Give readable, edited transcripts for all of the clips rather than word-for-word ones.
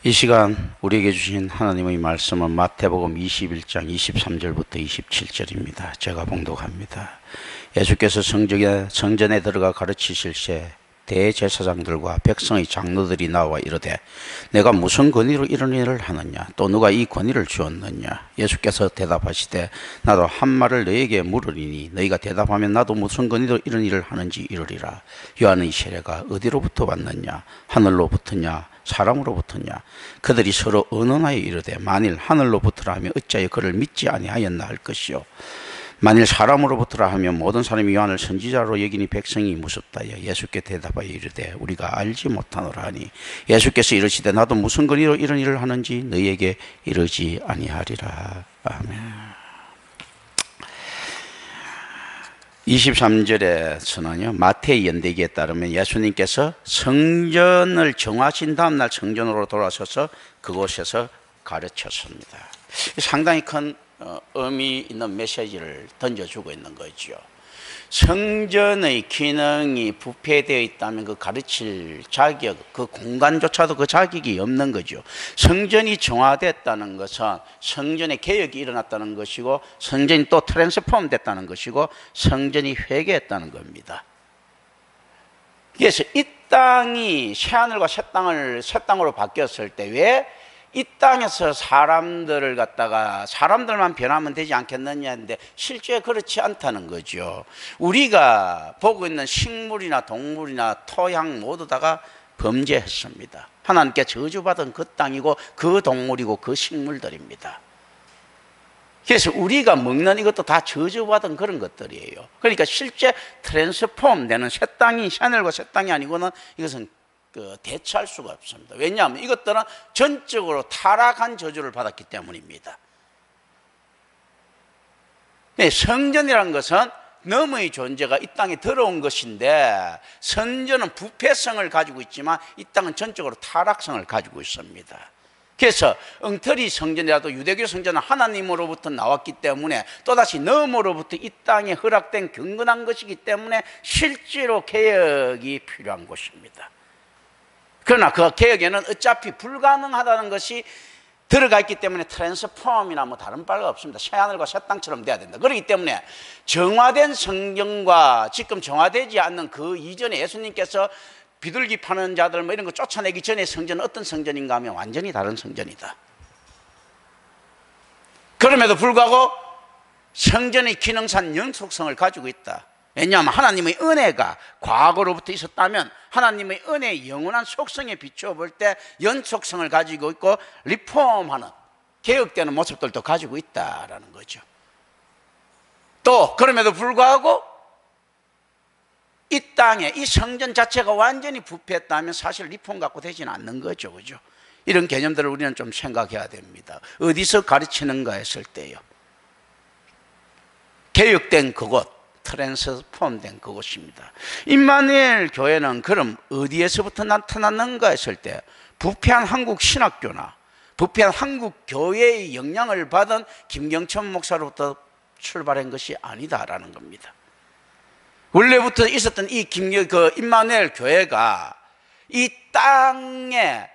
이 시간 우리에게 주신 하나님의 말씀은 마태복음 21장 23절부터 27절입니다. 제가 봉독합니다. 예수께서 성전에 들어가 가르치실 새 대제사장들과 백성의 장로들이 나와 이르되 내가 무슨 권위로 이런 일을 하느냐 또 누가 이 권위를 주었느냐. 예수께서 대답하시되 나도 한 말을 너에게 물으리니 너희가 대답하면 나도 무슨 권위로 이런 일을 하는지 이르리라. 요한의 세례가 어디로부터 왔느냐 하늘로부터냐 사람으로부터냐. 그들이 서로 언언하여 이르되 만일 하늘로부터라 하면 어찌하여 그를 믿지 아니하였나 할 것이요 만일 사람으로부터라 하면 모든 사람이 요한을 선지자로 여기니 백성이 무섭다여. 예수께 대답하여 이르되 우리가 알지 못하노라 하니 예수께서 이르시되 나도 무슨 권위로 이런 일을 하는지 너희에게 이르지 아니하리라. 아멘. 23절에서는요, 마태의 연대기에 따르면 예수님께서 성전을 정하신 다음날 성전으로 돌아서서 그곳에서 가르쳤습니다. 상당히 큰 의미 있는 메시지를 던져주고 있는 거죠. 성전의 기능이 부패되어 있다면 그 가르칠 자격, 그 공간조차도 그 자격이 없는 거죠. 성전이 정화됐다는 것은 성전의 개혁이 일어났다는 것이고 성전이 또 트랜스폼 됐다는 것이고 성전이 회개했다는 겁니다. 그래서 이 땅이 새하늘과 새 땅으로 바뀌었을 때 왜 이 땅에서 사람들을 갖다가 사람들만 변하면 되지 않겠느냐 했는데 실제 그렇지 않다는 거죠. 우리가 보고 있는 식물이나 동물이나 토양 모두 다가 범죄했습니다. 하나님께 저주받은 그 땅이고 그 동물이고 그 식물들입니다. 그래서 우리가 먹는 이것도 다 저주받은 그런 것들이에요. 그러니까 실제 트랜스폼 되는 새 땅이 하늘과 새 땅이 아니고는 이것은 대처할 수가 없습니다. 왜냐하면 이것들은 전적으로 타락한 저주를 받았기 때문입니다. 성전이라는 것은 너의 존재가 이 땅에 들어온 것인데 성전은 부패성을 가지고 있지만 이 땅은 전적으로 타락성을 가지고 있습니다. 그래서 엉터리 성전이라도 유대교 성전은 하나님으로부터 나왔기 때문에 또다시 너머로부터 이 땅에 허락된 경건한 것이기 때문에 실제로 개혁이 필요한 것입니다. 그러나 그 개혁에는 어차피 불가능하다는 것이 들어가 있기 때문에 트랜스폼이나 뭐 다른 바가 없습니다. 새하늘과 새 땅처럼 돼야 된다. 그렇기 때문에 정화된 성경과 지금 정화되지 않는 그 이전에 예수님께서 비둘기 파는 자들 뭐 이런 거 쫓아내기 전에 성전은 어떤 성전인가 하면 완전히 다른 성전이다. 그럼에도 불구하고 성전의 기능상 연속성을 가지고 있다. 왜냐하면 하나님의 은혜가 과거로부터 있었다면 하나님의 은혜의 영원한 속성에 비추어 볼 때 연속성을 가지고 있고 리폼하는 개혁되는 모습들도 가지고 있다라는 거죠. 또 그럼에도 불구하고 이 땅에 이 성전 자체가 완전히 부패했다면 사실 리폼 갖고 되지는 않는 거죠. 그죠? 이런 개념들을 우리는 좀 생각해야 됩니다. 어디서 가르치는가 했을 때요, 개혁된 그곳, 트랜스폼된 그곳입니다. 임마누엘 교회는 그럼 어디에서부터 나타났는가 했을 때 부패한 한국 신학교나 부패한 한국 교회의 영향을 받은 김경천 목사로부터 출발한 것이 아니다라는 겁니다. 원래부터 있었던 이 임마누엘 교회가 이 땅에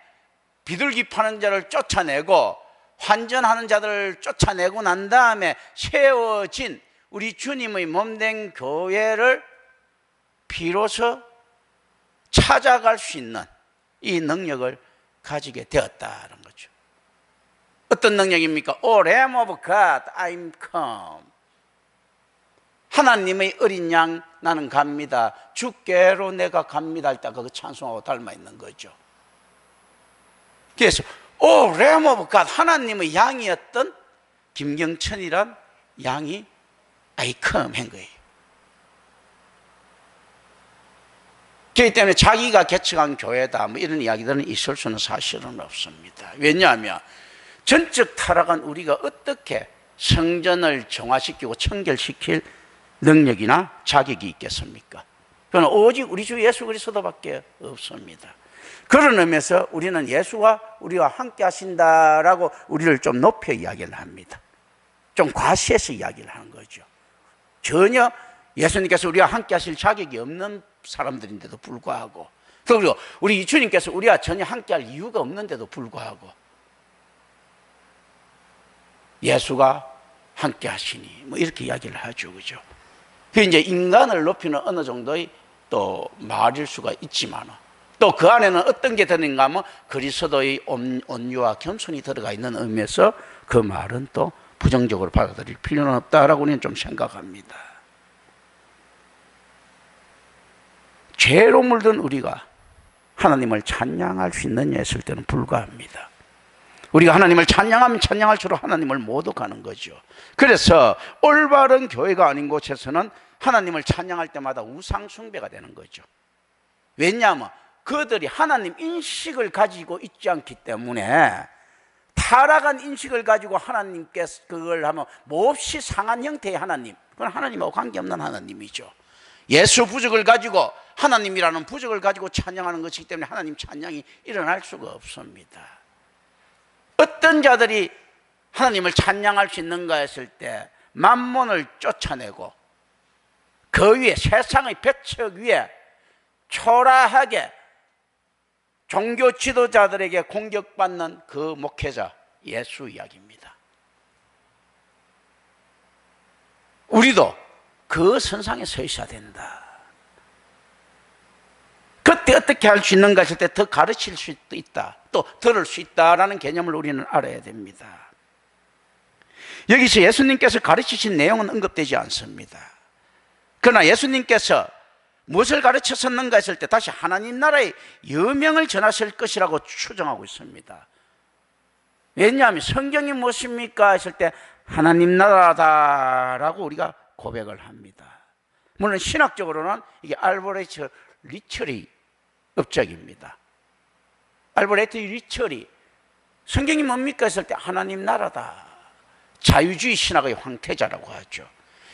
비둘기 파는 자를 쫓아내고 환전하는 자들을 쫓아내고 난 다음에 세워진 우리 주님의 몸된 교회를 비로소 찾아갈 수 있는 이 능력을 가지게 되었다는 거죠. 어떤 능력입니까? O Lamb of God, I'm come. 하나님의 어린 양 나는 갑니다. 주께로 내가 갑니다 할 때 그 찬송하고 닮아 있는 거죠. 그래서 O Lamb of God, 하나님의 양이었던 김경천이란 양이 I come 한 거예요. 그렇기 때문에 자기가 개척한 교회다 뭐 이런 이야기들은 있을 수는 사실은 없습니다. 왜냐하면 전적 타락한 우리가 어떻게 성전을 정화시키고 청결시킬 능력이나 자격이 있겠습니까? 그건 오직 우리 주 예수 그리스도밖에 없습니다. 그런 의미에서 우리는 예수가 우리와 함께 하신다라고 우리를 좀 높여 이야기를 합니다. 좀 과시해서 이야기를 하는 거죠. 전혀 예수님께서 우리와 함께 하실 자격이 없는 사람들인데도 불구하고 그리고 우리 이주님께서 우리와 전혀 함께할 이유가 없는데도 불구하고 예수가 함께 하시니 뭐 이렇게 이야기를 하죠. 그죠? 그 이제 인간을 높이는 어느 정도의 또 말일 수가 있지만 또 그 안에는 어떤 게 들어있는가 하면 그리스도의 온유와 겸손이 들어가 있는 의미에서 그 말은 또 부정적으로 받아들일 필요는 없다라고 우리는 좀 생각합니다. 죄로 물든 우리가 하나님을 찬양할 수 있느냐 했을 때는 불가합니다. 우리가 하나님을 찬양하면 찬양할수록 하나님을 못 오가는 거죠. 그래서 올바른 교회가 아닌 곳에서는 하나님을 찬양할 때마다 우상 숭배가 되는 거죠. 왜냐하면 그들이 하나님 인식을 가지고 있지 않기 때문에 타락한 인식을 가지고 하나님께서 그걸 하면 몹시 상한 형태의 하나님, 그건 하나님하고 관계없는 하나님이죠. 예수 부족을 가지고 하나님이라는 부족을 가지고 찬양하는 것이기 때문에 하나님 찬양이 일어날 수가 없습니다. 어떤 자들이 하나님을 찬양할 수 있는가 했을 때 만몬을 쫓아내고 그 위에 세상의 배척 위에 초라하게 종교 지도자들에게 공격받는 그 목회자 예수 이야기입니다. 우리도 그 선상에 서 있어야 된다. 그때 어떻게 할 수 있는가 했을 때 더 가르칠 수 있다, 또 들을 수 있다라는 개념을 우리는 알아야 됩니다. 여기서 예수님께서 가르치신 내용은 언급되지 않습니다. 그러나 예수님께서 무엇을 가르쳤었는가 했을 때 다시 하나님 나라의 여명을 전하실 것이라고 추정하고 있습니다. 왜냐하면 성경이 무엇입니까 했을 때 하나님 나라다라고 우리가 고백을 합니다. 물론 신학적으로는 이게 알브레트 리처리 업적입니다. 알브레트 리처리 성경이 뭡니까 했을 때 하나님 나라다. 자유주의 신학의 황태자라고 하죠.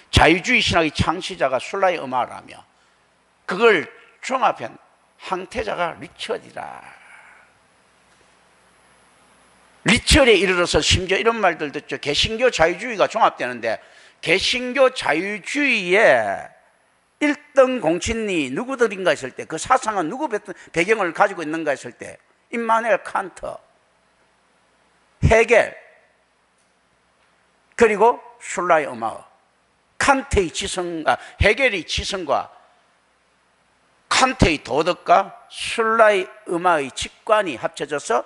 자유주의 신학의 창시자가 술라이 어마라며 그걸 종합한 황태자가 리처리라. 리처리에 이르러서 심지어 이런 말들 듣죠. 개신교 자유주의가 종합되는데 개신교 자유주의의 1등 공신이 누구들인가 했을 때 그 사상은 누구 배경을 가지고 있는가 했을 때 임마누엘 칸트, 헤겔, 그리고 술라이 어마어. 칸트의 지성과 헤겔의 지성과 칸트의 도덕과 술라이 음악의 직관이 합쳐져서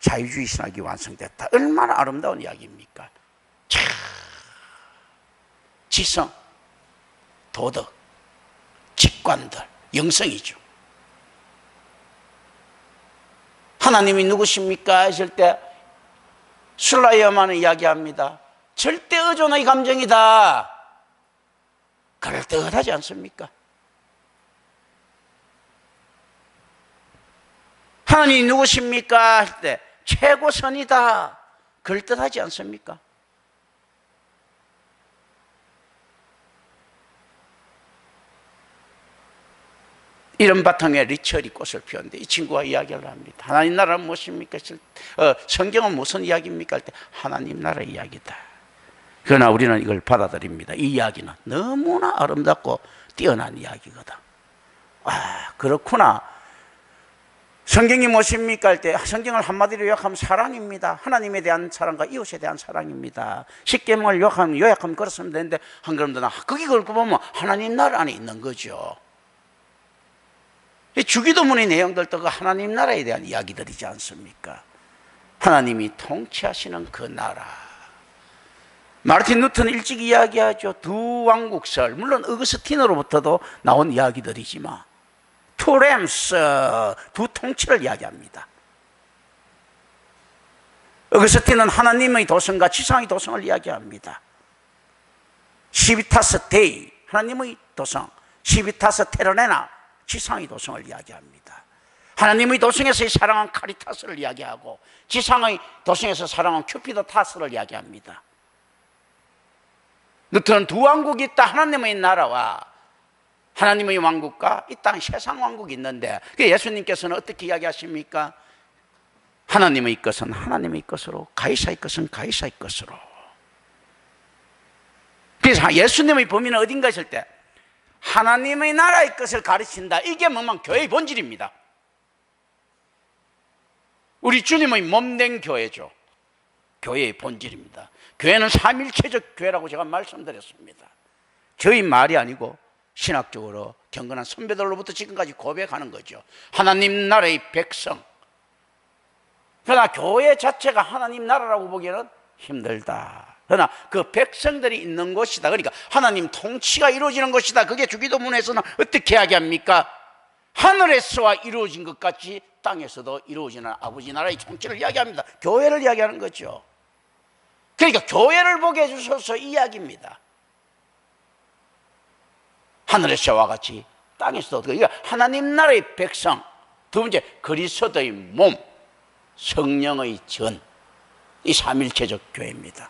자유주의 신학이 완성됐다. 얼마나 아름다운 이야기입니까? 지성, 도덕, 직관들, 영성이죠. 하나님이 누구십니까? 했을 때 술라이 어마는 이야기합니다. 절대 의존의 감정이다. 그럴듯하지 않습니까? 하나님이 누구십니까? 할 때 최고선이다. 그럴듯하지 않습니까? 이런 바탕에 리처리 꽃을 피웠는데 이 친구가 이야기를 합니다. 하나님 나라는 무엇입니까? 성경은 무슨 이야기입니까? 할 때 하나님 나라 이야기다. 그러나 우리는 이걸 받아들입니다. 이 이야기는 너무나 아름답고 뛰어난 이야기거든. 아, 그렇구나. 성경이 무엇입니까? 할 때 성경을 한마디로 요약하면 사랑입니다. 하나님에 대한 사랑과 이웃에 대한 사랑입니다. 십계명을 요약하면 그렇으면 되는데 한 걸음 더 나. 거기 걸고 보면 하나님 나라 안에 있는 거죠. 주기도문의 내용들도 그 하나님 나라에 대한 이야기들이지 않습니까? 하나님이 통치하시는 그 나라. 마르틴 루터는 일찍 이야기하죠. 두 왕국설, 물론 어거스틴으로부터도 나온 이야기들이지만 투 렘스, 두 통치를 이야기합니다. 어거스틴은 하나님의 도성과 지상의 도성을 이야기합니다. 시비타스 데이, 하나님의 도성, 시비타스 테르네나, 지상의 도성을 이야기합니다. 하나님의 도성에서의 사랑은 카리타스를 이야기하고 지상의 도성에서 사랑은 큐피도타스를 이야기합니다. 루터는 두 왕국이 있다. 하나님의 나라와 하나님의 왕국과 이 땅 세상 왕국이 있는데 예수님께서는 어떻게 이야기하십니까? 하나님의 것은 하나님의 것으로, 가이사의 것은 가이사의 것으로. 그래서 예수님의 범위는 어딘가 했을 때 하나님의 나라의 것을 가르친다. 이게 뭐만 교회의 본질입니다. 우리 주님의 몸된 교회죠. 교회의 본질입니다. 교회는 삼일체적 교회라고 제가 말씀드렸습니다. 저희 말이 아니고 신학적으로 경건한 선배들로부터 지금까지 고백하는 거죠. 하나님 나라의 백성. 그러나 교회 자체가 하나님 나라라고 보기에는 힘들다. 그러나 그 백성들이 있는 곳이다. 그러니까 하나님 통치가 이루어지는 것이다. 그게 주기도문에서는 어떻게 이야기합니까? 하늘에서와 이루어진 것 같이 땅에서도 이루어지는 아버지 나라의 통치를 이야기합니다. 교회를 이야기하는 거죠. 그러니까 교회를 보게 해주셔서 이야기입니다. 하늘에서와 같이 땅에서도. 그러니까 하나님 나라의 백성. 두 번째, 그리스도의 몸, 성령의 전. 이 삼일체적 교회입니다.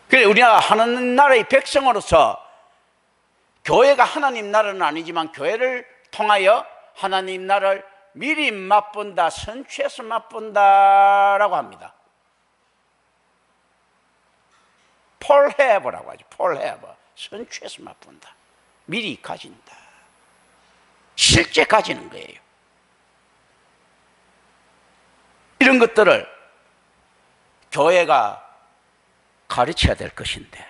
그래, 우리나라 하나님 나라의 백성으로서 교회가 하나님 나라는 아니지만 교회를 통하여 하나님 나라를 미리 맛본다, 선취해서 맛본다라고 합니다. 폴헤버라고 하죠. 폴헤버. 선취해서 맛본다. 미리 가진다. 실제 가지는 거예요. 이런 것들을 교회가 가르쳐야 될 것인데,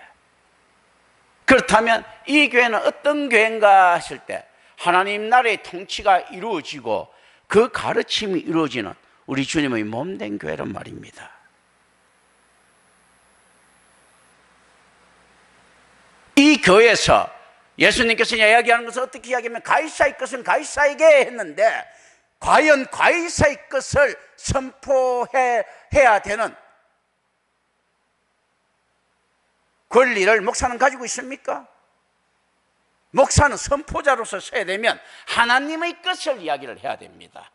그렇다면 이 교회는 어떤 교회인가 하실 때 하나님 나라의 통치가 이루어지고 그 가르침이 이루어지는 우리 주님의 몸된 교회란 말입니다. 이 교회에서 예수님께서 이야기하는 것을 어떻게 이야기하면 가이사의 것은 가이사에게 했는데, 과연 가이사의 것을 선포해야 되는 권리를 목사는 가지고 있습니까? 목사는 선포자로서 서야 되면 하나님의 것을 이야기를 해야 됩니다.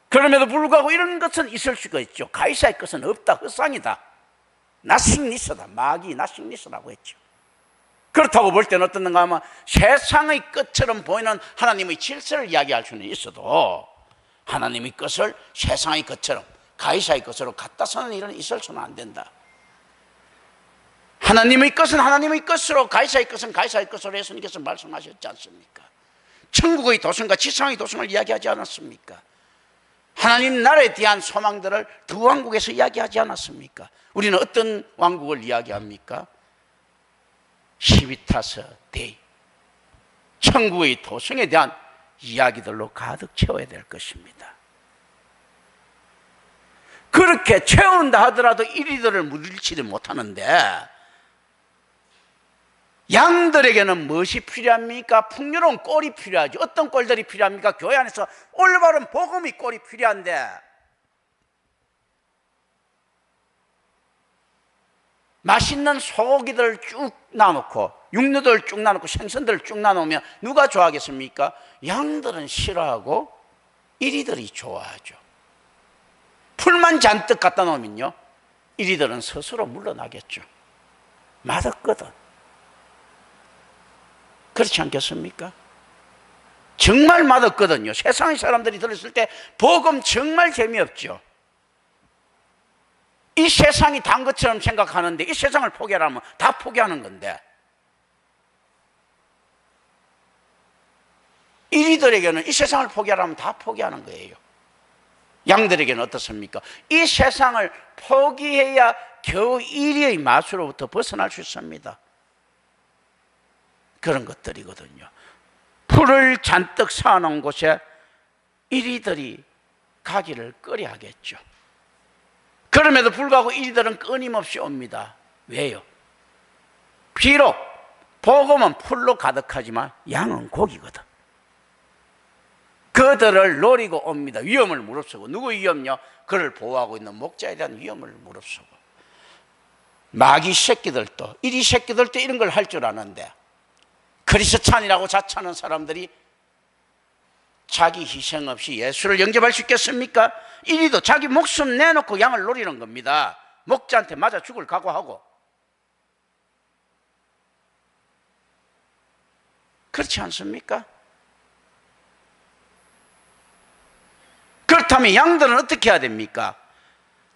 그럼에도 불구하고 이런 것은 있을 수가 있죠. 가이사의 것은 없다, 헛상이다, 나싱니스다, 마귀 나싱니스라고 했죠. 그렇다고 볼 때는 어떻는가 하면 세상의 것처럼 보이는 하나님의 질서를 이야기할 수는 있어도 하나님의 것을 세상의 것처럼, 가이사의 것으로 갖다 쓰는 일은 있을 수는 안 된다. 하나님의 것은 하나님의 것으로, 가이사의 것은 가이사의 것으로 예수님께서 말씀하셨지 않습니까? 천국의 도성과 지상의 도성을 이야기하지 않았습니까? 하나님 나라에 대한 소망들을 두 왕국에서 이야기하지 않았습니까? 우리는 어떤 왕국을 이야기합니까? 시비타스 데이, 천국의 도성에 대한 이야기들로 가득 채워야 될 것입니다. 그렇게 채운다 하더라도 이리들을 물리치지 못하는데, 양들에게는 무엇이 필요합니까? 풍요로운 꼴이 필요하죠. 어떤 꼴들이 필요합니까? 교회 안에서 올바른 복음이 꼴이 필요한데, 맛있는 소고기들을 쭉 나놓고 육류들을 쭉 나놓고 생선들을 쭉 나놓으면 누가 좋아하겠습니까? 양들은 싫어하고 이리들이 좋아하죠. 풀만 잔뜩 갖다 놓으면요, 이리들은 스스로 물러나겠죠. 맛없거든. 그렇지 않겠습니까? 정말 맛없거든요. 세상의 사람들이 들었을 때 복음 정말 재미없죠. 이 세상이 단 것처럼 생각하는데, 이 세상을 포기하라면 다 포기하는 건데, 이리들에게는 이 세상을 포기하라면 다 포기하는 거예요. 양들에게는 어떻습니까? 이 세상을 포기해야 겨우 이리의 맛으로부터 벗어날 수 있습니다. 그런 것들이거든요. 풀을 잔뜩 쌓아놓은 곳에 이리들이 가기를 꺼려하겠죠. 그럼에도 불구하고 이리들은 끊임없이 옵니다. 왜요? 비록 복음은 풀로 가득하지만 양은 고기거든. 그들을 노리고 옵니다. 위험을 무릅쓰고. 누구 위험요? 그를 보호하고 있는 목자에 대한 위험을 무릅쓰고. 마귀 새끼들도, 이리 새끼들도 이런 걸 할 줄 아는데, 그리스찬이라고 자처하는 사람들이 자기 희생 없이 예수를 영접할 수 있겠습니까? 이리도 자기 목숨 내놓고 양을 노리는 겁니다. 목자한테 맞아 죽을 각오하고. 그렇지 않습니까? 그렇다면 양들은 어떻게 해야 됩니까?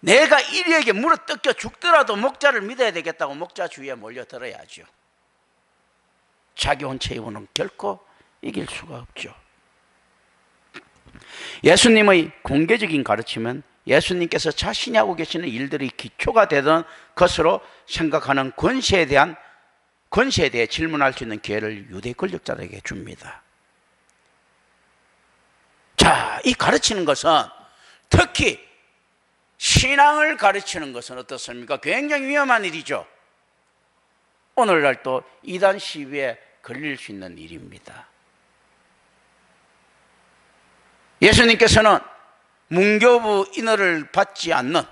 내가 이리에게 물어뜯겨 죽더라도 목자를 믿어야 되겠다고 목자 주위에 몰려들어야죠. 자기 혼자 이고는 결코 이길 수가 없죠. 예수님의 공개적인 가르침은 예수님께서 자신이 하고 계시는 일들이 기초가 되던 것으로 생각하는 권세에 대해 질문할 수 있는 기회를 유대 권력자들에게 줍니다. 자, 이 가르치는 것은, 특히 신앙을 가르치는 것은 어떻습니까? 굉장히 위험한 일이죠. 오늘날 또 이단 시비에 걸릴 수 있는 일입니다. 예수님께서는 문교부 인허를 받지 않는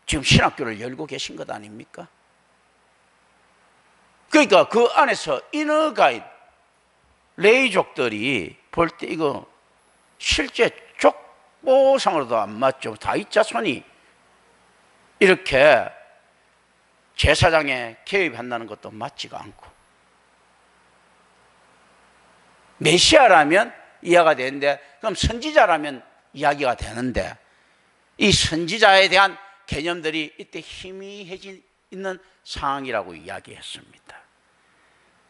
지금 신학교를 열고 계신 것 아닙니까? 그러니까 그 안에서 인허가인 레이족들이 볼 때 이거 실제 족보상으로도 안 맞죠. 다윗 자손이 이렇게 제사장에 개입한다는 것도 맞지가 않고, 메시아라면 이해가 되는데, 그럼 선지자라면 이야기가 되는데, 이 선지자에 대한 개념들이 이때 희미해진 있는 상황이라고 이야기했습니다.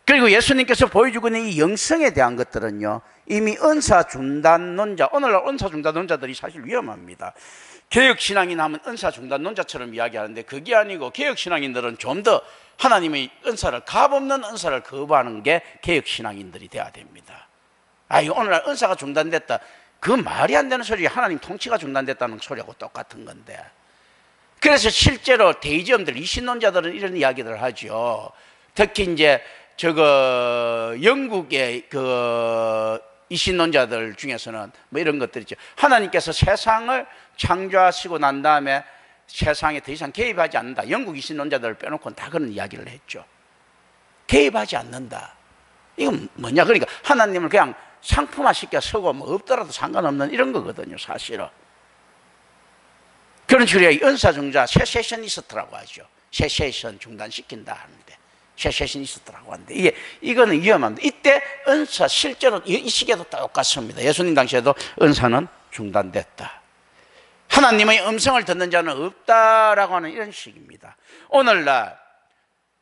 그리고 예수님께서 보여주고 있는 이 영성에 대한 것들은요, 이미 은사중단론자, 오늘날 은사중단론자들이 사실 위험합니다. 개혁신앙인 하면 은사중단론자처럼 이야기하는데 그게 아니고, 개혁신앙인들은 좀 더 하나님의 은사를, 값없는 은사를 거부하는 게 개혁신앙인들이 돼야 됩니다. 이거 오늘날 은사가 중단됐다, 그 말이 안 되는 소리. 하나님 통치가 중단됐다는 소리하고 똑같은 건데. 그래서 실제로 데이지엄들, 이신론자들은 이런 이야기들을 하죠. 특히 이제 영국의 이신론자들 중에서는 뭐 이런 것들 있죠. 하나님께서 세상을 창조하시고 난 다음에 세상에 더 이상 개입하지 않는다. 영국 이신론자들을 빼놓고는 다 그런 이야기를 했죠. 개입하지 않는다. 이건 뭐냐? 그러니까 하나님을 그냥 상품화 시켜 쓰고 뭐 없더라도 상관없는 이런 거거든요, 사실은. 그런 식으로 은사중자, 세세셔니스트라고 하죠. 세세션 중단시킨다 하는데, 세세셔니스트라고 하는데, 이거는 위험합니다. 이때 은사, 실제로 이 시기에도 똑같습니다. 예수님 당시에도 은사는 중단됐다. 하나님의 음성을 듣는 자는 없다라고 하는 이런 식입니다. 오늘날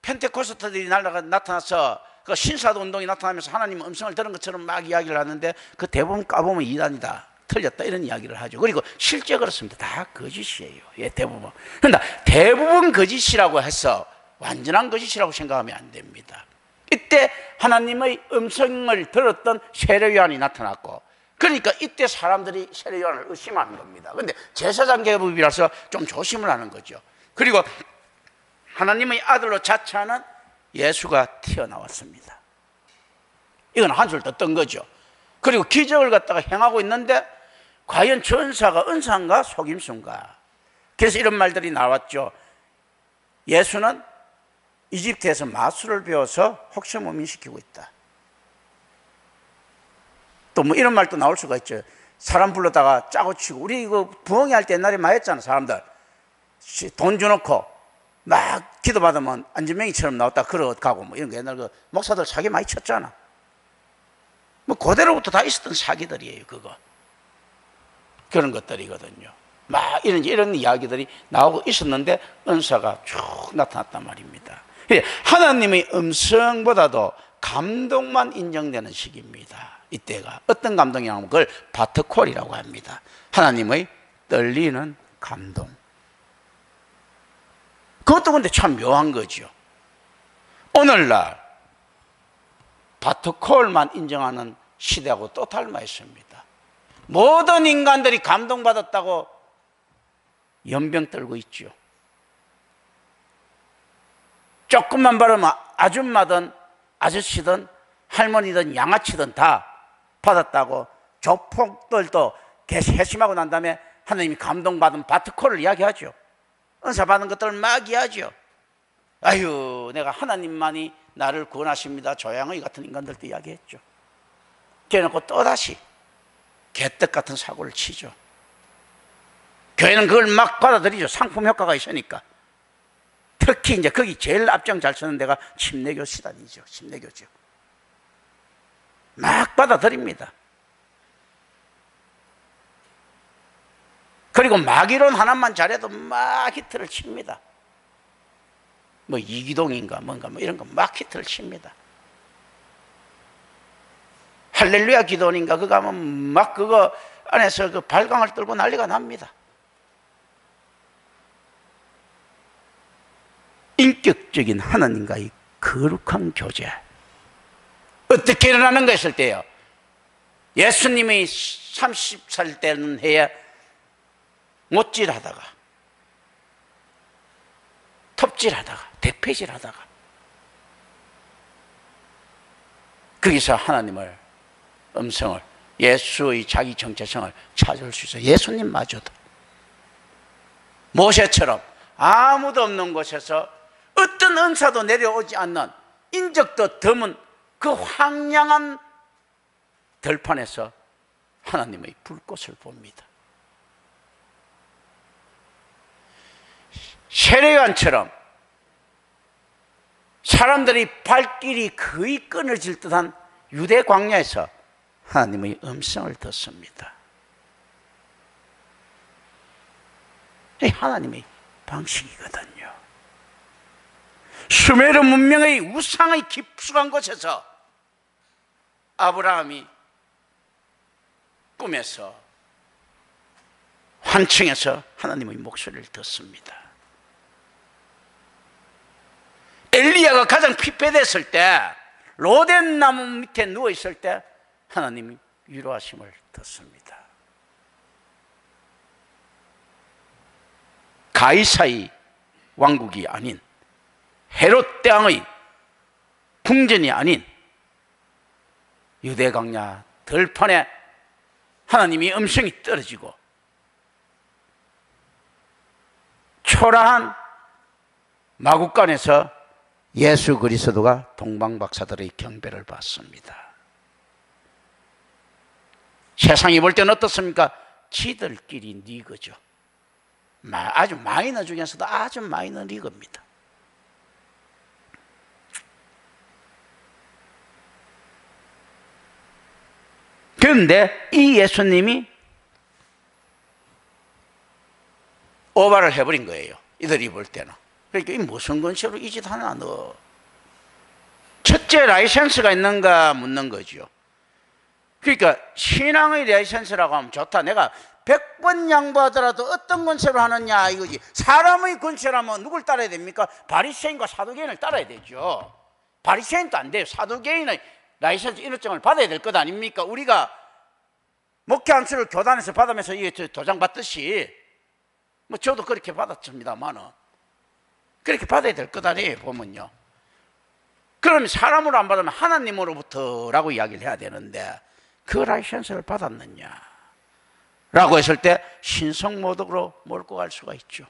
펜테코스트들이 나타나서 그 신사도 운동이 나타나면서 하나님 음성을 들은 것처럼 막 이야기를 하는데, 그 대부분 까보면 이단이다, 틀렸다, 이런 이야기를 하죠. 그리고 실제 그렇습니다. 다 거짓이에요. 대부분. 그런데 대부분 거짓이라고 해서 완전한 거짓이라고 생각하면 안 됩니다. 이때 하나님의 음성을 들었던 세례요한이 나타났고, 그러니까 이때 사람들이 세례요한을 의심하는 겁니다. 그런데 제사장 계급이라서 좀 조심을 하는 거죠. 그리고 하나님의 아들로 자처하는 예수가 튀어나왔습니다. 이건 한술 더 뜬 거죠. 그리고 기적을 갖다가 행하고 있는데, 과연 전사가 은사인가 속임수인가? 그래서 이런 말들이 나왔죠. 예수는 이집트에서 마술을 배워서 혹세무민시키고 있다. 또 뭐 이런 말도 나올 수가 있죠. 사람 불러다가 짜고 치고, 우리 이거 부엉이 할 때 옛날에 많이 했잖아. 사람들 돈 줘놓고 막 기도받으면 안전뱅이처럼 나왔다 걸어가고 뭐 이런 거, 옛날 그 목사들 사기 많이 쳤잖아. 뭐 그대로부터 다 있었던 사기들이에요. 그런 것들이거든요. 막 이런 이야기들이 나오고 있었는데 은사가 쭉 나타났단 말입니다. 하나님의 음성보다도 감동만 인정되는 시기입니다. 이때가 어떤 감동이냐면 그걸 바트콜이라고 합니다. 하나님의 떨리는 감동. 그것도 근데 참 묘한 거죠. 오늘날 바트콜만 인정하는 시대하고 또 닮아 있습니다. 모든 인간들이 감동받았다고 연병 떨고 있죠. 조금만 바르면 아줌마든 아저씨든 할머니든 양아치든 다 받았다고 조폭들도 회심하고 난 다음에 하나님이 감동받은 바트콜을 이야기하죠. 은사 받은 것들을 막 이야기하죠. 아유, 내가 하나님만이 나를 구원하십니다. 조양의 같은 인간들도 이야기했죠. 그래놓고 또다시 개떡 같은 사고를 치죠. 교회는 그걸 막 받아들이죠. 상품 효과가 있으니까. 특히 이제 거기 제일 앞장 잘 서는 데가 침례교 시단이죠. 침례교죠. 막 받아들입니다. 그리고 마귀론 하나만 잘해도 막 히트를 칩니다. 뭐 이기동인가 뭔가 뭐 이런 거 막 히트를 칩니다. 할렐루야 기도인가 그거 하면 막 그거 안에서 그 발광을 떨고 난리가 납니다. 인격적인 하나님과의 거룩한 교제. 어떻게 일어나는가 했을 때요, 예수님이 30살 되는 해에 못질하다가 톱질하다가 대패질하다가 거기서 하나님을 음성을, 예수의 자기 정체성을 찾을 수 있어요. 예수님마저도 모세처럼 아무도 없는 곳에서 어떤 은사도 내려오지 않는 인적도 드문 그 황량한 들판에서 하나님의 불꽃을 봅니다. 세례요한처럼 사람들이 발길이 거의 끊어질 듯한 유대 광야에서 하나님의 음성을 듣습니다. 이 하나님의 방식이거든요. 수메르 문명의 우상의 깊숙한 곳에서 아브라함이 꿈에서 환청에서 하나님의 목소리를 듣습니다. 엘리야가 가장 피폐됐을 때 로덴 나무 밑에 누워 있을 때 하나님이 위로하심을 듣습니다. 가이사의 왕국이 아닌 헤롯 대왕의 궁전이 아닌 유대 광야 들판에 하나님이 음성이 떨어지고 초라한 마국간에서 예수 그리스도가 동방박사들의 경배를 받습니다. 세상이 볼 때는 어떻습니까? 지들끼리 리그죠. 아주 마이너 중에서도 아주 마이너 리그입니다. 그런데 이 예수님이 오바를 해버린 거예요. 이들이 볼 때는. 그러니까 이 무슨 근처로 이 짓 하나 너. 첫째 라이센스가 있는가 묻는 거죠. 그러니까 신앙의 라이센스라고 하면 좋다. 내가 100번 양보하더라도 어떤 권세로 하느냐 이거지. 사람의 권세라면 누굴 따라야 됩니까? 바리새인과 사두개인을 따라야 되죠. 바리새인도 안 돼요. 사두개인의 라이센스 인허증을 받아야 될 것 아닙니까? 우리가 목회 안수를 교단에서 받으면서 이게 도장 받듯이 뭐 저도 그렇게 받았습니다만은 그렇게 받아야 될 것 아니에요 보면요. 그럼 사람으로 안 받으면 하나님으로부터라고 이야기를 해야 되는데 그 라이센스를 받았느냐 라고 했을 때 신성모독으로 몰고 갈 수가 있죠.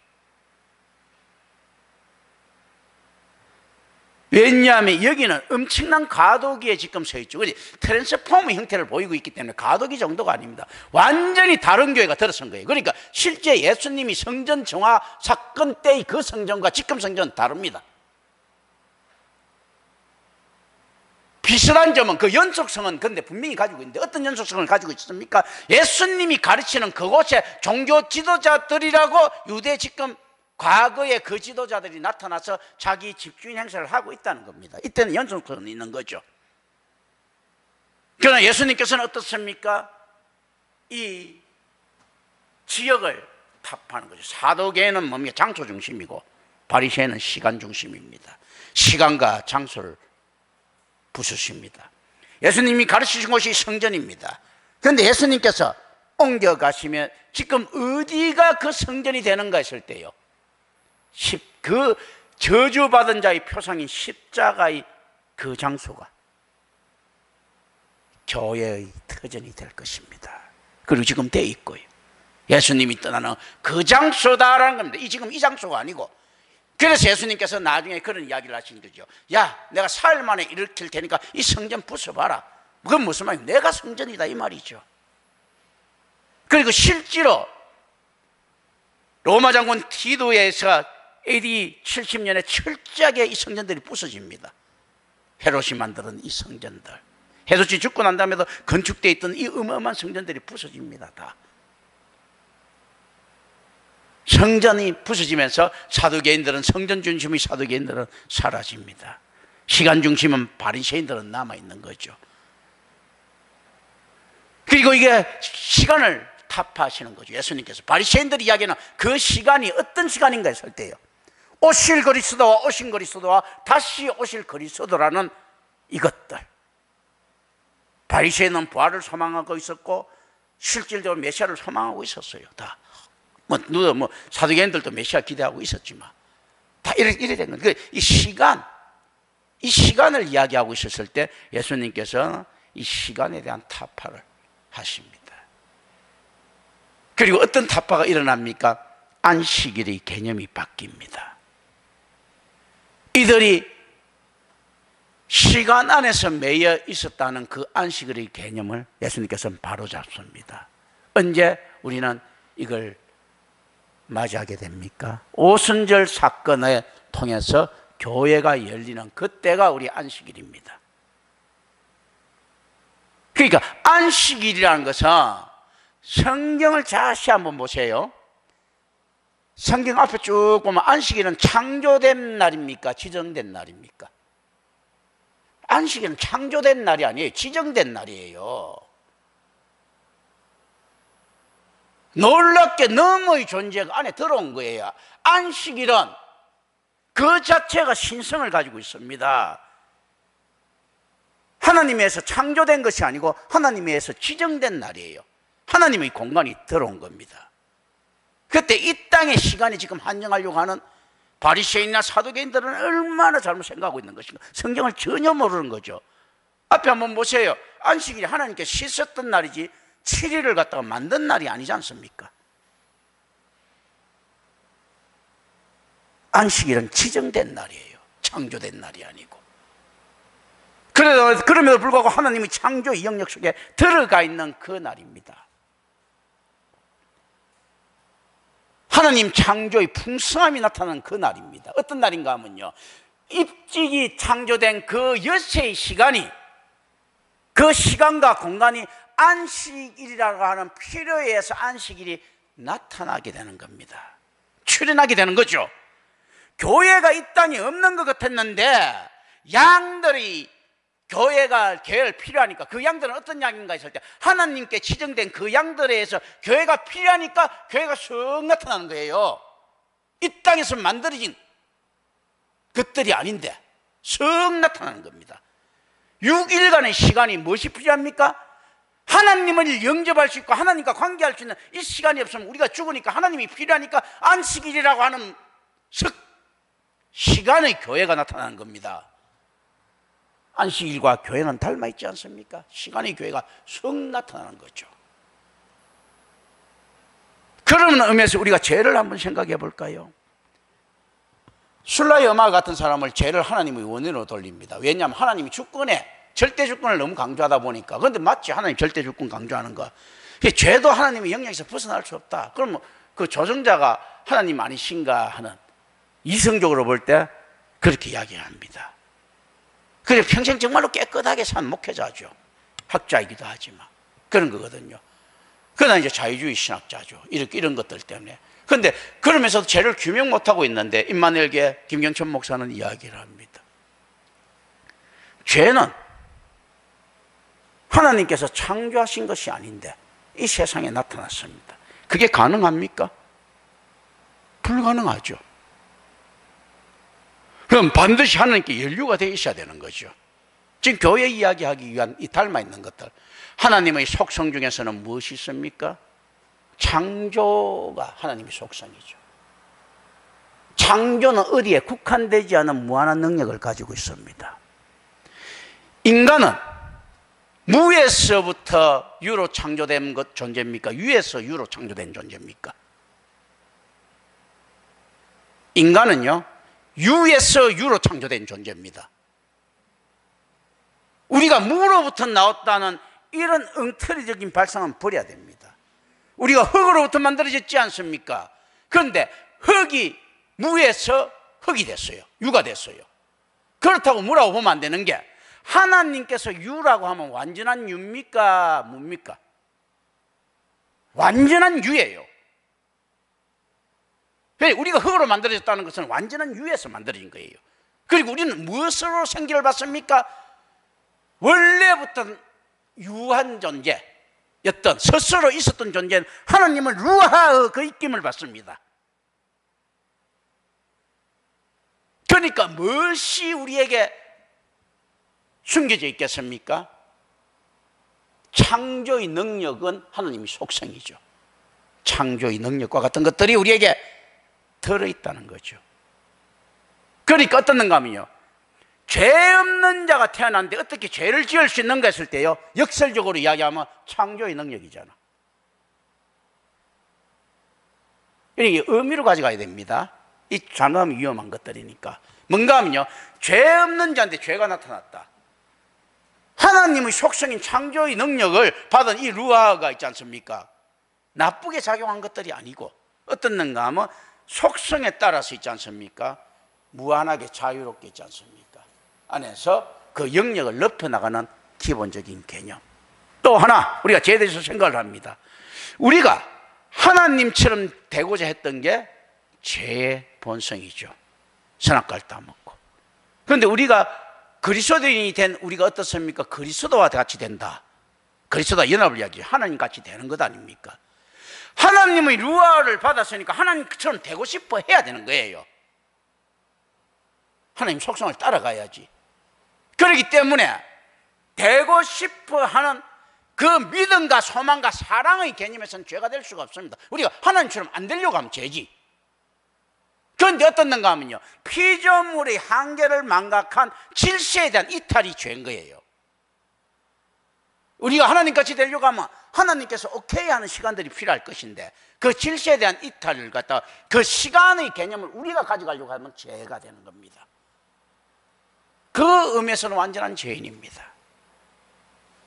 왜냐하면 여기는 엄청난 가도기에 지금 서 있죠. 트랜스포머 형태를 보이고 있기 때문에 가도기 정도가 아닙니다. 완전히 다른 교회가 들어선 거예요. 그러니까 실제 예수님이 성전 정화 사건 때의 그 성전과 지금 성전은 다릅니다. 비슷한 점은 그 연속성은 근데 분명히 가지고 있는데 어떤 연속성을 가지고 있습니까? 예수님이 가르치는 그곳에 종교 지도자들이라고 유대 지금 과거에 그 지도자들이 나타나서 자기 집주인 행세를 하고 있다는 겁니다. 이때는 연속성이 있는 거죠. 그러나 예수님께서는 어떻습니까? 이 지역을 탑하는 거죠. 사도계는 뭡니까? 장소 중심이고 바리새인은 시간 중심입니다. 시간과 장소를 부수십니다. 예수님이 가르치신 곳이 성전입니다. 그런데 예수님께서 옮겨가시면 지금 어디가 그 성전이 되는가 했을 때요, 그 저주받은 자의 표상인 십자가의 그 장소가 교회의 터전이 될 것입니다. 그리고 지금 돼 있고요. 예수님이 떠나는 그 장소다라는 겁니다. 지금 이 장소가 아니고. 그래서 예수님께서 나중에 그런 이야기를 하신 거죠. 야, 내가 사흘 만에 일으킬 테니까 이 성전 부숴봐라. 그건 무슨 말이에요? 내가 성전이다 이 말이죠. 그리고 실제로 로마 장군 티도에서 AD 70년에 철저하게 이 성전들이 부서집니다. 헤롯이 만드는 이 성전들, 헤롯이 죽고 난 다음에도 건축되어 있던 이 어마어마한 성전들이 부서집니다. 다. 성전이 부서지면서 사두개인들은, 성전 중심의 사두개인들은 사라집니다. 시간 중심은 바리새인들은 남아있는 거죠. 그리고 이게 시간을 타파하시는 거죠. 예수님께서 바리새인들이 이야기하는 그 시간이 어떤 시간인가 했을 때요, 오실 그리스도와 오신 그리스도와 다시 오실 그리스도라는 이것들. 바리새인은 부활을 소망하고 있었고 실질적으로 메시아를 소망하고 있었어요. 다 사두개인들도 메시아 기대하고 있었지만 다 이래 된 거예요. 이 시간을 이야기하고 있었을 때 예수님께서 이 시간에 대한 타파를 하십니다. 그리고 어떤 타파가 일어납니까? 안식일의 개념이 바뀝니다. 이들이 시간 안에서 매여 있었다는 그 안식일의 개념을 예수님께서는 바로잡습니다. 언제 우리는 이걸 맞이하게 됩니까? 오순절 사건을 통해서 교회가 열리는 그때가 우리 안식일입니다. 그러니까 안식일이라는 것은, 성경을 다시 한번 보세요. 성경 앞에 쭉 보면 안식일은 창조된 날입니까? 지정된 날입니까? 안식일은 창조된 날이 아니에요. 지정된 날이에요. 놀랍게 너의 존재가 안에 들어온 거예요. 안식일은 그 자체가 신성을 가지고 있습니다. 하나님에 의해서 창조된 것이 아니고 하나님에 의해서 지정된 날이에요. 하나님의 공간이 들어온 겁니다. 그때 이 땅의 시간이 지금 한정하려고 하는 바리새인이나 사두개인들은 얼마나 잘못 생각하고 있는 것인가. 성경을 전혀 모르는 거죠. 앞에 한번 보세요. 안식일이 하나님께 씻었던 날이지 7일을 갖다가 만든 날이 아니지 않습니까? 안식일은 지정된 날이에요. 창조된 날이 아니고. 그럼에도 불구하고 하나님이 창조의 영역 속에 들어가 있는 그 날입니다. 하나님 창조의 풍성함이 나타나는 그 날입니다. 어떤 날인가 하면요, 입직이 창조된 그 여세의 시간이, 그 시간과 공간이 안식일이라고 하는 필요에 의해서 안식일이 나타나게 되는 겁니다. 출현하게 되는 거죠. 교회가 이 땅에 없는 것 같았는데 양들이 교회가 필요하니까, 그 양들은 어떤 양인가 했을 때 하나님께 지정된 그 양들에 의해서 교회가 필요하니까 교회가 쑥 나타나는 거예요. 이 땅에서 만들어진 것들이 아닌데 쑥 나타나는 겁니다. 6일간의 시간이 무엇이 필요합니까? 하나님을 영접할 수 있고 하나님과 관계할 수 있는 이 시간이 없으면 우리가 죽으니까 하나님이 필요하니까 안식일이라고 하는 시간의 교회가 나타나는 겁니다. 안식일과 교회는 닮아있지 않습니까? 시간의 교회가 쑥 나타나는 거죠. 그런 의미에서 우리가 죄를 한번 생각해 볼까요? 술라의 엄마 같은 사람을 죄를 하나님의 원인으로 돌립니다. 왜냐하면 하나님이 주권에 절대 주권을 너무 강조하다 보니까. 그런데 맞지, 하나님 절대 주권 강조하는 거. 죄도 하나님의 영역에서 벗어날 수 없다. 그럼 그 조정자가 하나님 아니신가 하는, 이성적으로 볼 때 그렇게 이야기합니다. 그래서 평생 정말로 깨끗하게 산 목회자죠. 학자이기도 하지만 그런 거거든요. 그러나 이제 자유주의 신학자죠. 이런 것들 때문에. 그런데 그러면서도 죄를 규명 못하고 있는데 임마누엘교회 김경천 목사는 이야기를 합니다. 죄는 하나님께서 창조하신 것이 아닌데 이 세상에 나타났습니다. 그게 가능합니까? 불가능하죠. 그럼 반드시 하나님께 연루가 되어 있어야 되는 거죠. 지금 교회 이야기하기 위한 이 닮아있는 것들, 하나님의 속성 중에서는 무엇이 있습니까? 창조가 하나님의 속성이죠. 창조는 어디에 국한되지 않은 무한한 능력을 가지고 있습니다. 인간은 무에서부터 유로 창조된 것 존재입니까? 유에서 유로 창조된 존재입니까? 인간은요, 유에서 유로 창조된 존재입니다. 우리가 무로부터 나왔다는 이런 엉터리적인 발상은 버려야 됩니다. 우리가 흙으로부터 만들어졌지 않습니까? 그런데 흙이 무에서 흙이 됐어요. 유가 됐어요. 그렇다고 무라고 보면 안 되는 게, 하나님께서 유라고 하면 완전한 유입니까? 뭡니까? 완전한 유예요. 우리가 흙으로 만들어졌다는 것은 완전한 유에서 만들어진 거예요. 그리고 우리는 무엇으로 생기를 받습니까? 원래부터 유한 존재였던, 스스로 있었던 존재는 하나님은 루아의 그 입김을 받습니다. 그러니까 무엇이 우리에게 숨겨져 있겠습니까? 창조의 능력은 하나님의 속성이죠. 창조의 능력과 같은 것들이 우리에게 들어있다는 거죠. 그러니까 어떻는가 하면요, 죄 없는 자가 태어났는데 어떻게 죄를 지을 수 있는가 했을 때요, 역설적으로 이야기하면 창조의 능력이잖아. 이게 의미로 가져가야 됩니다. 이 단어는 위험한 것들이니까. 뭔가 하면요, 죄 없는 자한테 죄가 나타났다. 하나님의 속성인 창조의 능력을 받은 이 루아가 있지 않습니까? 나쁘게 작용한 것들이 아니고 어떻는가 하면 속성에 따라서 있지 않습니까? 무한하게 자유롭게 있지 않습니까? 안에서 그 영역을 넓혀나가는 기본적인 개념. 또 하나 우리가 죄에 대해서 생각을 합니다. 우리가 하나님처럼 되고자 했던 게 죄의 본성이죠. 선악과를 따먹고. 그런데 우리가 그리스도인이 된 우리가 어떻습니까? 그리스도와 같이 된다. 그리스도와 연합을 이야기해요. 하나님 같이 되는 것 아닙니까? 하나님의 루아를 받았으니까 하나님처럼 되고 싶어 해야 되는 거예요. 하나님 속성을 따라가야지. 그렇기 때문에 되고 싶어 하는 그 믿음과 소망과 사랑의 개념에서는 죄가 될 수가 없습니다. 우리가 하나님처럼 안 되려고 하면 죄지. 그런데 어떻는가 하면요, 피조물의 한계를 망각한 질서에 대한 이탈이 죄인 거예요. 우리가 하나님같이 되려고 하면 하나님께서 오케이 하는 시간들이 필요할 것인데 그 질서에 대한 이탈을 갖다가 그 시간의 개념을 우리가 가져가려고 하면 죄가 되는 겁니다. 그 의미에서는 완전한 죄인입니다.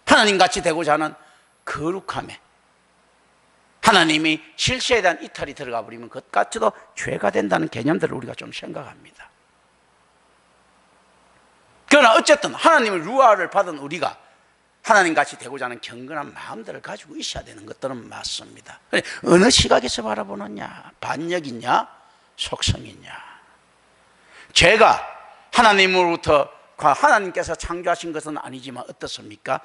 하나님같이 되고자 하는 거룩함에 하나님이 질서에 대한 이탈이 들어가 버리면 그것까지도 죄가 된다는 개념들을 우리가 좀 생각합니다. 그러나 어쨌든 하나님의 루아를 받은 우리가 하나님같이 되고자 하는 경건한 마음들을 가지고 있어야 되는 것들은 맞습니다. 어느 시각에서 바라보느냐, 반역이냐, 속성이냐. 죄가 하나님으로부터 하나님께서 창조하신 것은 아니지만 어떻습니까?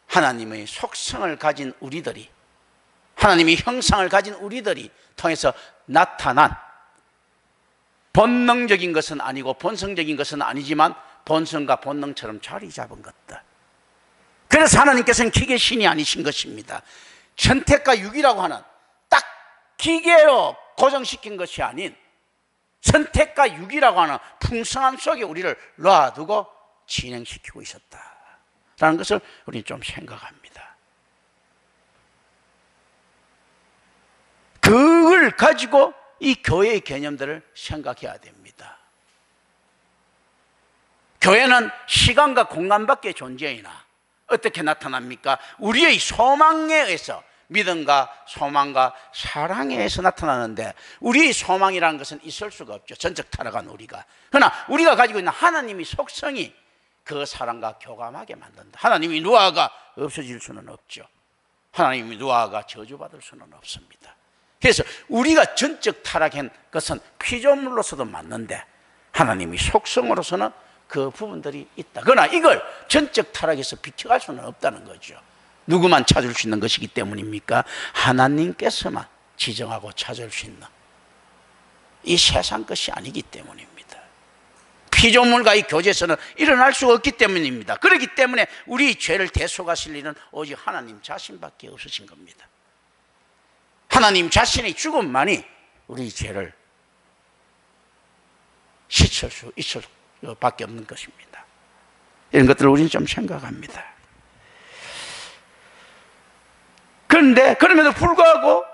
하나님의 속성을 가진 우리들이, 하나님의 형상을 가진 우리들이 통해서 나타난 본능적인 것은 아니고 본성적인 것은 아니지만 본성과 본능처럼 자리 잡은 것들. 그래서 하나님께서는 기계 신이 아니신 것입니다. 선택과 유기라고 하는 딱 기계로 고정시킨 것이 아닌 선택과 유기라고 하는 풍성함 속에 우리를 놔두고 진행시키고 있었다라는 것을 우리는 좀 생각합니다. 그걸 가지고 이 교회의 개념들을 생각해야 됩니다. 교회는 시간과 공간밖에 존재이나 어떻게 나타납니까? 우리의 소망에 의해서, 믿음과 소망과 사랑에 의해서 나타나는데 우리의 소망이라는 것은 있을 수가 없죠. 전적 타락한 우리가. 그러나 우리가 가지고 있는 하나님의 속성이 그 사랑과 교감하게 만든다. 하나님의 루아가 없어질 수는 없죠. 하나님의 루아가 저주받을 수는 없습니다. 그래서 우리가 전적 타락한 것은 피조물로서도 맞는데 하나님의 속성으로서는 그 부분들이 있다. 그러나 이걸 전적 타락에서 비켜갈 수는 없다는 거죠. 누구만 찾을 수 있는 것이기 때문입니까? 하나님께서만 지정하고 찾을 수 있는 이 세상 것이 아니기 때문입니다. 피조물과의 교제에서는 일어날 수가 없기 때문입니다. 그렇기 때문에 우리 죄를 대속하실 일은 오직 하나님 자신밖에 없으신 겁니다. 하나님 자신의 죽음만이 우리 죄를 씻을 수 있을 밖에 없는 것입니다. 이런 것들을 우리는 좀 생각합니다. 그런데 그럼에도 불구하고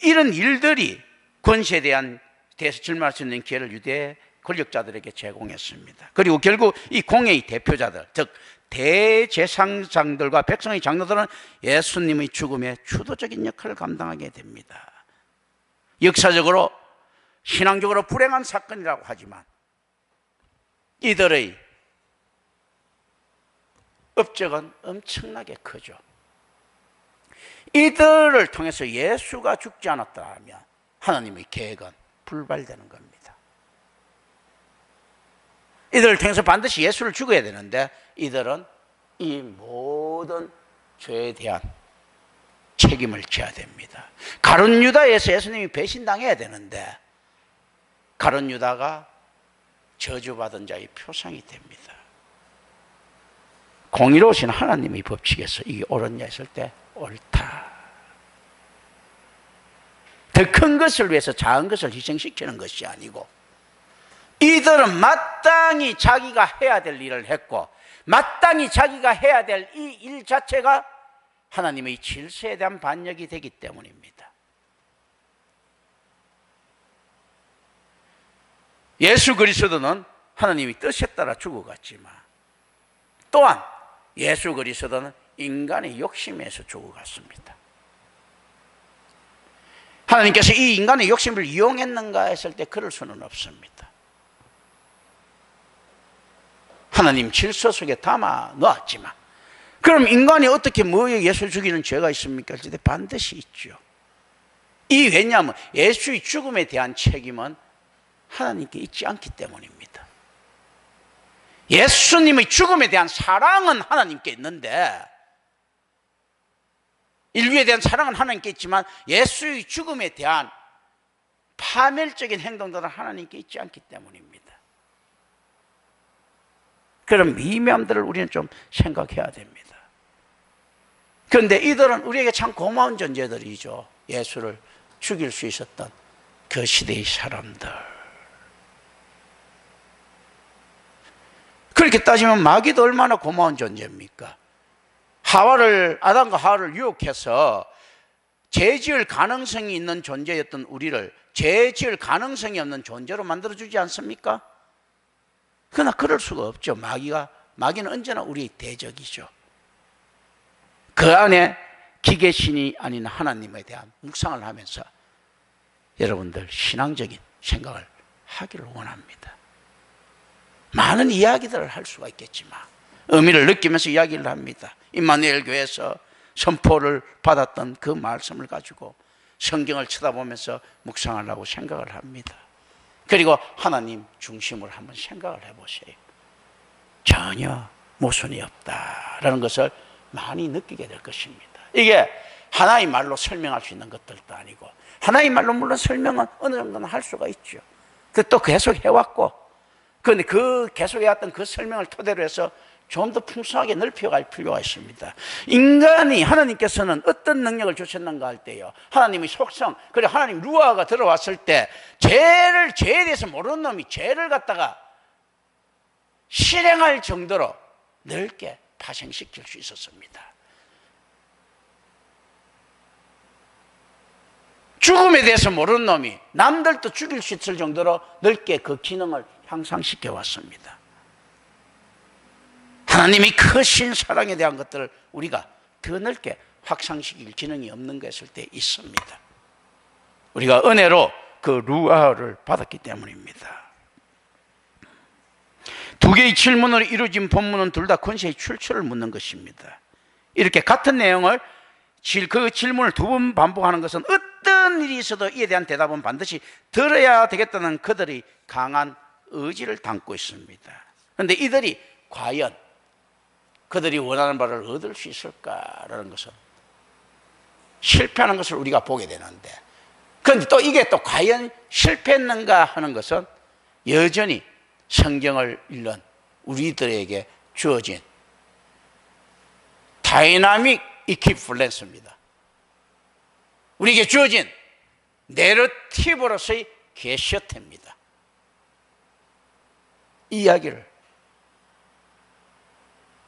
이런 일들이 권세에 대해서 질문할 수 있는 기회를 유대 권력자들에게 제공했습니다. 그리고 결국 이 공회의 대표자들, 즉 대제사장들과 백성의 장로들은 예수님의 죽음에 주도적인 역할을 감당하게 됩니다. 역사적으로 신앙적으로 불행한 사건이라고 하지만 이들의 업적은 엄청나게 크죠. 이들을 통해서 예수가 죽지 않았다면 하나님의 계획은 불발되는 겁니다. 이들을 통해서 반드시 예수를 죽여야 되는데 이들은 이 모든 죄에 대한 책임을 져야 됩니다. 가룟 유다에서 예수님이 배신당해야 되는데 가룟 유다가 저주받은 자의 표상이 됩니다. 공의로우신 하나님의 법칙에서 이게 옳으냐 했을 때 옳다. 더 큰 것을 위해서 작은 것을 희생시키는 것이 아니고 이들은 마땅히 자기가 해야 될 일을 했고 마땅히 자기가 해야 될 이 일 자체가 하나님의 질서에 대한 반역이 되기 때문입니다. 예수 그리스도는 하나님의 뜻에 따라 죽어갔지만 또한 예수 그리스도는 인간의 욕심에서 죽어갔습니다. 하나님께서 이 인간의 욕심을 이용했는가 했을 때 그럴 수는 없습니다. 하나님 질서 속에 담아 놓았지만 그럼 인간이 어떻게 뭐에 예수 죽이는 죄가 있습니까? 할 때 반드시 있죠. 이 왜냐하면 예수의 죽음에 대한 책임은 하나님께 있지 않기 때문입니다. 예수님의 죽음에 대한 사랑은 하나님께 있는데 인류에 대한 사랑은 하나님께 있지만 예수의 죽음에 대한 파멸적인 행동들은 하나님께 있지 않기 때문입니다. 그런 미묘함들을 우리는 좀 생각해야 됩니다. 그런데 이들은 우리에게 참 고마운 존재들이죠. 예수를 죽일 수 있었던 그 시대의 사람들. 그렇게 따지면 마귀도 얼마나 고마운 존재입니까? 아담과 하와를 유혹해서 죄 지을 가능성이 있는 존재였던 우리를 죄 지을 가능성이 없는 존재로 만들어주지 않습니까? 그러나 그럴 수가 없죠. 마귀는 언제나 우리의 대적이죠. 그 안에 기계신이 아닌 하나님에 대한 묵상을 하면서 여러분들 신앙적인 생각을 하기를 원합니다. 많은 이야기들을 할 수가 있겠지만 의미를 느끼면서 이야기를 합니다. 임마누엘 교회에서 선포를 받았던 그 말씀을 가지고 성경을 쳐다보면서 묵상하려고 생각을 합니다. 그리고 하나님 중심으로 한번 생각을 해보세요. 전혀 모순이 없다라는 것을 많이 느끼게 될 것입니다. 이게 하나의 말로 설명할 수 있는 것들도 아니고 하나의 말로 물론 설명은 어느 정도는 할 수가 있죠. 또 계속 해왔고 그런데 그 계속 해왔던 그 설명을 토대로 해서 좀 더 풍성하게 넓혀갈 필요가 있습니다. 인간이 하나님께서는 어떤 능력을 주셨는가 할 때요, 하나님의 속성, 그리고 하나님 루아가 들어왔을 때 죄에 대해서 모르는 놈이 죄를 갖다가 실행할 정도로 넓게 파생시킬 수 있었습니다. 죽음에 대해서 모르는 놈이 남들도 죽일 수 있을 정도로 넓게 그 기능을 향상시켜 왔습니다. 하나님이 크신 사랑에 대한 것들을 우리가 더 넓게 확산시킬 기능이 없는 것일 때 있습니다. 우리가 은혜로 그 루아를 받았기 때문입니다. 두 개의 질문으로 이루어진 본문은 둘 다 권세의 출처를 묻는 것입니다. 이렇게 같은 내용을 그 질문을 두 번 반복하는 것은 어떤 일이 있어도 이에 대한 대답은 반드시 들어야 되겠다는 그들의 강한 의지를 담고 있습니다. 그런데 이들이 과연 그들이 원하는 바를 얻을 수 있을까라는 것은 실패하는 것을 우리가 보게 되는데, 그런데 또 이게 또 과연 실패했는가 하는 것은 여전히 성경을 읽는 우리들에게 주어진 다이나믹 이퀴플랜스입니다. 우리에게 주어진 내러티브로서의 게셔트입니다. 이 이야기를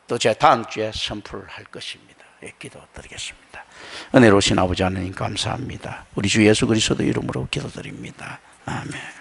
또 제가 다음 주에 선포를 할 것입니다. 기도드리겠습니다. 은혜로우신 아버지 하나님 감사합니다. 우리 주 예수 그리스도 이름으로 기도드립니다. 아멘.